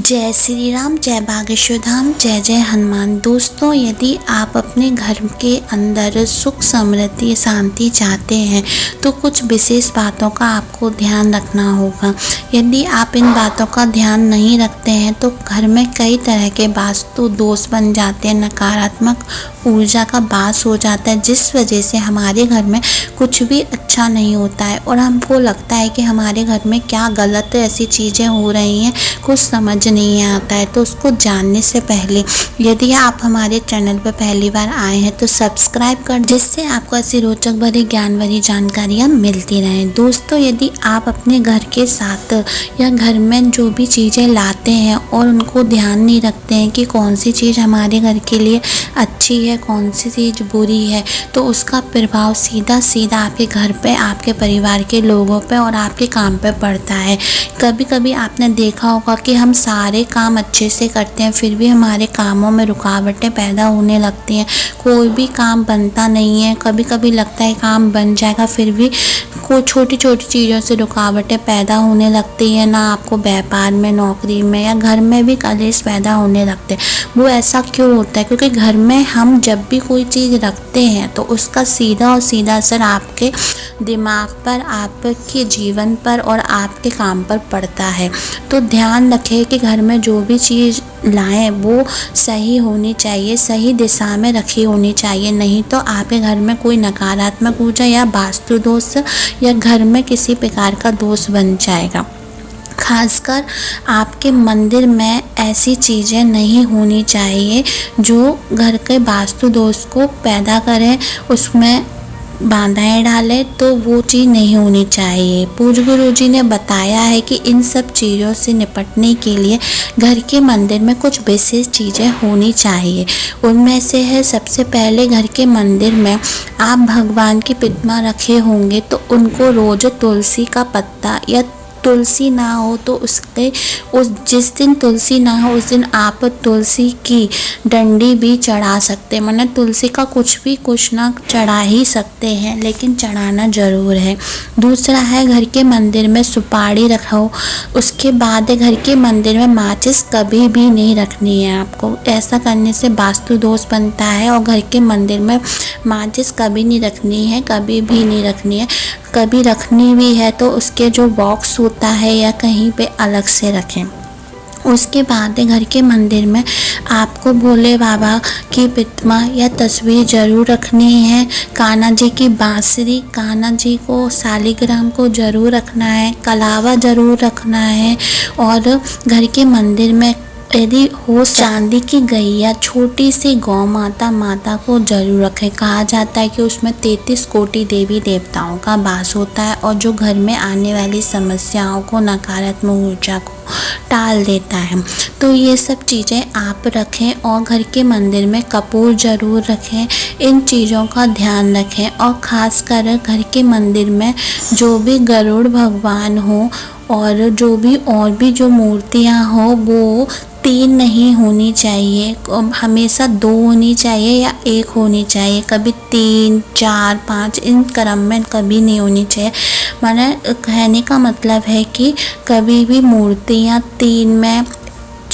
जय श्री राम, जय बागेश्वर धाम, जय जय हनुमान। दोस्तों, यदि आप अपने घर के अंदर सुख समृद्धि शांति चाहते हैं तो कुछ विशेष बातों का आपको ध्यान रखना होगा। यदि आप इन बातों का ध्यान नहीं रखते हैं तो घर में कई तरह के वास्तु दोष बन जाते हैं, नकारात्मक ऊर्जा का वास हो जाता है, जिस वजह से हमारे घर में कुछ भी अच्छा नहीं होता है और हमको लगता है कि हमारे घर में क्या गलत ऐसी चीज़ें हो रही हैं, कुछ समझ नहीं आता है। तो उसको जानने से पहले यदि आप हमारे चैनल पर पहली बार आए हैं तो सब्सक्राइब कर, जिससे आपको ऐसी रोचक भरी ज्ञान भरी जानकारियाँ मिलती रहें। दोस्तों, यदि आप अपने घर के साथ या घर में जो भी चीज़ें लाते हैं और उनको ध्यान नहीं रखते हैं कि कौन सी चीज़ हमारे घर के लिए अच्छी है, कौन सी चीज़ बुरी है, तो उसका प्रभाव सीधा सीधा आपके घर पे, आपके परिवार के लोगों पे और आपके काम पे पड़ता है। कभी कभी आपने देखा होगा कि हम सारे काम अच्छे से करते हैं, फिर भी हमारे कामों में रुकावटें पैदा होने लगती हैं, कोई भी काम बनता नहीं है। कभी कभी लगता है काम बन जाएगा, फिर भी कोई छोटी छोटी चीज़ों से रुकावटें पैदा होने लगती हैं। ना आपको व्यापार में, नौकरी में या घर में भी कलेश पैदा होने लगते हैं। वो ऐसा क्यों होता है? क्योंकि घर में हम जब भी कोई चीज़ रखते हैं तो उसका सीधा और सीधा असर आपके दिमाग पर, आपके जीवन पर और आपके काम पर पड़ता है। तो ध्यान रखें कि घर में जो भी चीज़ लाएं वो सही होनी चाहिए, सही दिशा में रखी होनी चाहिए, नहीं तो आपके घर में कोई नकारात्मक ऊर्जा या वास्तु दोष या घर में किसी प्रकार का दोष बन जाएगा। खासकर आपके मंदिर में ऐसी चीज़ें नहीं होनी चाहिए जो घर के वास्तु दोष को पैदा करें, उसमें बाधाएं डाले, तो वो चीज़ नहीं होनी चाहिए। पूज्य गुरु जी ने बताया है कि इन सब चीज़ों से निपटने के लिए घर के मंदिर में कुछ विशेष चीज़ें होनी चाहिए। उनमें से है, सबसे पहले घर के मंदिर में आप भगवान की प्रतिमा रखे होंगे तो उनको रोज़ तुलसी का पत्ता, या तुलसी ना हो तो उसके जिस दिन तुलसी ना हो उस दिन आप तुलसी की डंडी भी चढ़ा सकते हैं। मतलब तुलसी का कुछ ना चढ़ा ही सकते हैं, लेकिन चढ़ाना ज़रूर है। दूसरा है, घर के मंदिर में सुपारी रखो। उसके बाद घर के मंदिर में माचिस कभी भी नहीं रखनी है आपको। ऐसा करने से वास्तु दोष बनता है और घर के मंदिर में माचिस कभी नहीं रखनी है, कभी भी नहीं रखनी है। कभी रखनी भी है तो उसके जो बॉक्स होता है या कहीं पे अलग से रखें। उसके बाद घर के मंदिर में आपको भोले बाबा की प्रतिमा या तस्वीर ज़रूर रखनी है। कान्हा जी की बांसुरी, कान्हा जी को शालिग्राम को ज़रूर रखना है, कलावा ज़रूर रखना है। और घर के मंदिर में यदि हो चांदी की गैया, छोटी सी गौ माता को जरूर रखें। कहा जाता है कि उसमें 33 कोटि देवी देवताओं का वास होता है और जो घर में आने वाली समस्याओं को, नकारात्मक ऊर्जा को टाल देता है। तो ये सब चीज़ें आप रखें और घर के मंदिर में कपूर ज़रूर रखें। इन चीज़ों का ध्यान रखें और ख़ासकर घर के मंदिर में जो भी गरुड़ भगवान हो और जो भी मूर्तियाँ हो वो 3 नहीं होनी चाहिए, हमेशा 2 होनी चाहिए या 1 होनी चाहिए। कभी 3, 4, 5 इन क्रम में कभी नहीं होनी चाहिए। माने कहने का मतलब है कि कभी भी मूर्तियाँ 3 में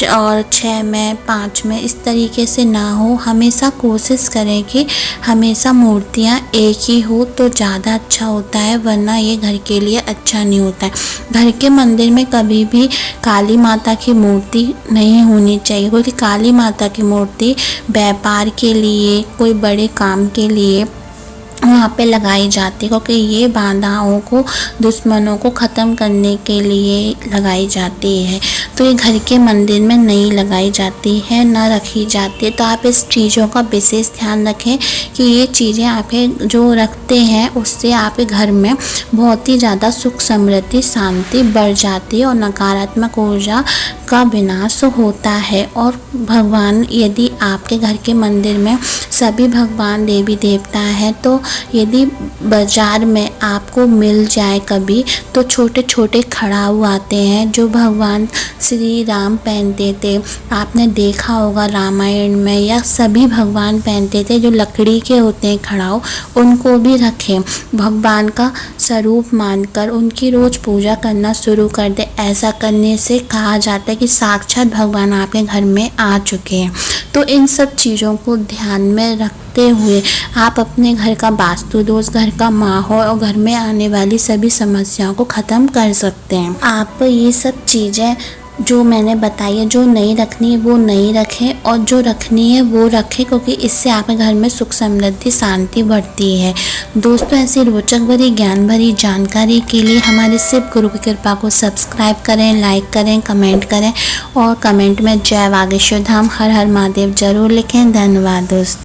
और 6 में, 5 में इस तरीके से ना हो। हमेशा कोशिश करें कि हमेशा मूर्तियाँ एक ही हो तो ज़्यादा अच्छा होता है, वरना ये घर के लिए अच्छा नहीं होता है। घर के मंदिर में कभी भी काली माता की मूर्ति नहीं होनी चाहिए, क्योंकि काली माता की मूर्ति व्यापार के लिए, कोई बड़े काम के लिए वहाँ पे लगाई जाती है, क्योंकि ये बाधाओं को, दुश्मनों को ख़त्म करने के लिए लगाई जाती है। तो ये घर के मंदिर में नहीं लगाई जाती है, ना रखी जाती है। तो आप इस चीज़ों का विशेष ध्यान रखें कि ये चीज़ें आपके जो रखते हैं उससे आपके घर में बहुत ही ज़्यादा सुख समृद्धि शांति बढ़ जाती है और नकारात्मक ऊर्जा का विनाश होता है। और भगवान यदि आपके घर के मंदिर में सभी भगवान देवी देवता हैं, तो यदि बाज़ार में आपको मिल जाए कभी तो छोटे छोटे खड़ाऊ आते हैं जो भगवान श्री राम पहनते थे। आपने देखा होगा रामायण में, या सभी भगवान पहनते थे जो लकड़ी के होते हैं खड़ाऊ, उनको भी रखें। भगवान का स्वरूप मानकर उनकी रोज़ पूजा करना शुरू कर दे। ऐसा करने से कहा जाता है कि साक्षात भगवान आपके घर में आ चुके हैं। तो इन सब चीज़ों को ध्यान में रखते हुए आप अपने घर का वास्तु दोष, घर का माहौल और घर में आने वाली सभी समस्याओं को ख़त्म कर सकते हैं। आप ये सब चीज़ें जो मैंने बताई है, जो नहीं रखनी है वो नहीं रखें और जो रखनी है वो रखें, क्योंकि इससे आपके घर में सुख समृद्धि शांति बढ़ती है। दोस्तों, ऐसी रोचक भरी ज्ञान भरी जानकारी के लिए हमारे शिव गुरु की कृपा को सब्सक्राइब करें, लाइक करें, कमेंट करें और कमेंट में जय बागेश्वर धाम हर हर महादेव जरूर लिखें। धन्यवाद दोस्तों।